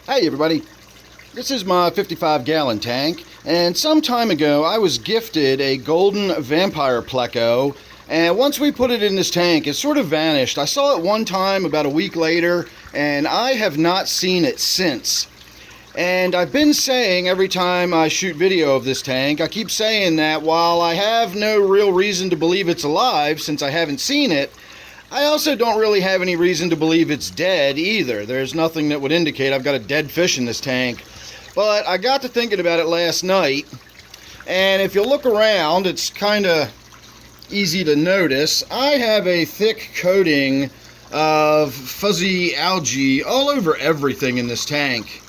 Hey everybody, this is my 55-gallon tank, and some time ago I was gifted a golden vampire Pleco, and once we put it in this tank, it sort of vanished. I saw it one time about a week later, and I have not seen it since. And I've been saying every time I shoot video of this tank, I keep saying that while I have no real reason to believe it's alive since I haven't seen it, I also don't really have any reason to believe it's dead either. There's nothing that would indicate I've got a dead fish in this tank. But I got to thinking about it last night, and if you look around, it's kind of easy to notice. I have a thick coating of fuzzy algae all over everything in this tank.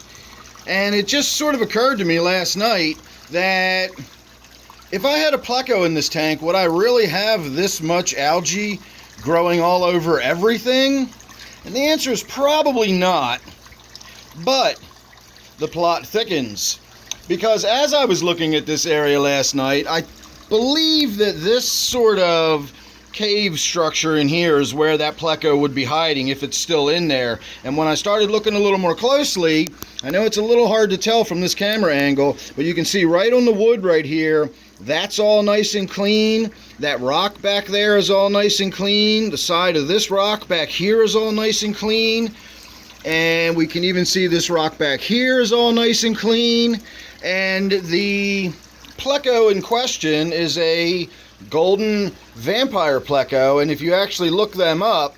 And it just sort of occurred to me last night that if I had a Pleco in this tank, would I really have this much algae growing all over everything? And the answer is probably not. But the plot thickens, because as I was looking at this area last night, I believe that this sort of cave structure in here is where that Pleco would be hiding if it's still in there. And when I started looking a little more closely, I know it's a little hard to tell from this camera angle, but you can see right on the wood right here, that's all nice and clean. That rock back there is all nice and clean. The side of this rock back here is all nice and clean. And we can even see this rock back here is all nice and clean. And the Pleco in question is a golden vampire Pleco, and if you actually look them up,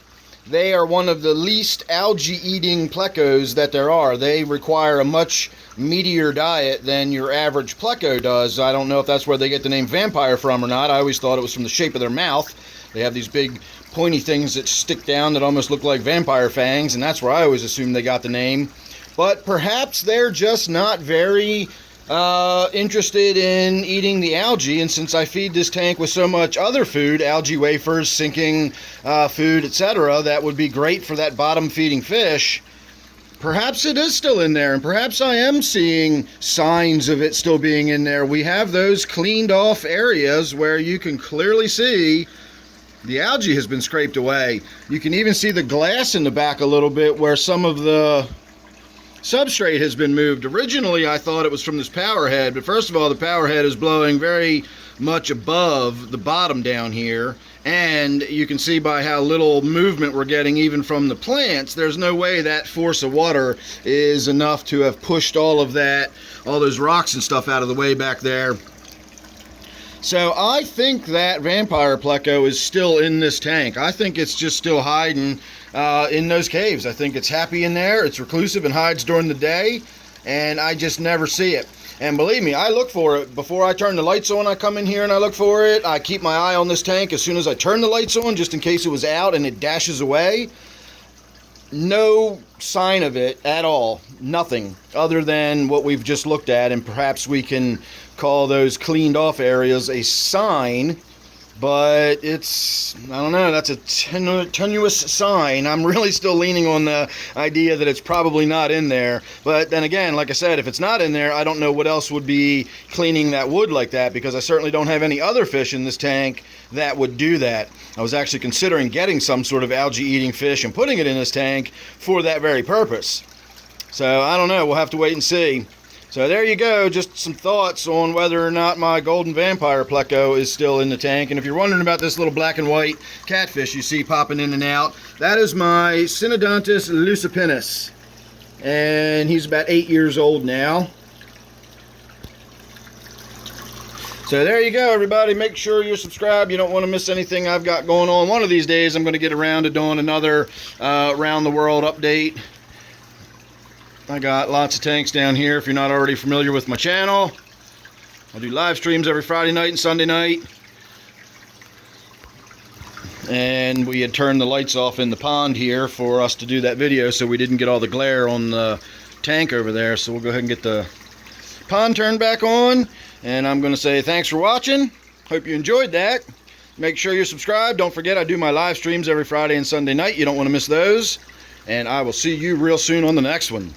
they are one of the least algae-eating Plecos that there are. They require a much meatier diet than your average Pleco does. I don't know if that's where they get the name vampire from or not. I always thought it was from the shape of their mouth. They have these big pointy things that stick down that almost look like vampire fangs, and that's where I always assumed they got the name. But perhaps they're just not very interested in eating the algae, and since I feed this tank with so much other food, algae wafers, sinking food, etc., that would be great for that bottom feeding fish, perhaps it is still in there, and perhaps I am seeing signs of it still being in there. We have those cleaned off areas where you can clearly see the algae has been scraped away. You can even see the glass in the back a little bit where some of the substrate has been moved. Originally I thought it was from this power head, but first of all, the power head is blowing very much above the bottom down here, and you can see by how little movement we're getting even from the plants, there's no way that force of water is enough to have pushed all of that, all those rocks and stuff out of the way back there. So I think that vampire Pleco is still in this tank. I think it's just still hiding in those caves. I think it's happy in there. It's reclusive and hides during the day, and I just never see it. And believe me, I look for it. Before I turn the lights on, I come in here and I look for it. I keep my eye on this tank as soon as I turn the lights on, just in case it was out and it dashes away. No sign of it at all. Nothing other than what we've just looked at, and perhaps we can call those cleaned off areas a sign, but it's, I don't know, that's a tenuous sign. I'm really still leaning on the idea that it's probably not in there. But then again, like I said, if it's not in there, I don't know what else would be cleaning that wood like that, because I certainly don't have any other fish in this tank that would do that. I was actually considering getting some sort of algae-eating fish and putting it in this tank for that very purpose. So I don't know, we'll have to wait and see. So there you go, just some thoughts on whether or not my golden vampire Pleco is still in the tank. And if you're wondering about this little black and white catfish you see popping in and out, that is my Synodontis lucipinus. And he's about 8 years old now. So there you go, everybody. Make sure you're subscribed. You don't want to miss anything I've got going on. One of these days I'm going to get around to doing another around the world update. I got lots of tanks down here if you're not already familiar with my channel. I do live streams every Friday night and Sunday night. And we had turned the lights off in the pond here for us to do that video, so we didn't get all the glare on the tank over there. So we'll go ahead and get the pond turned back on. And I'm going to say thanks for watching. Hope you enjoyed that. Make sure you're subscribed. Don't forget I do my live streams every Friday and Sunday night. You don't want to miss those. And I will see you real soon on the next one.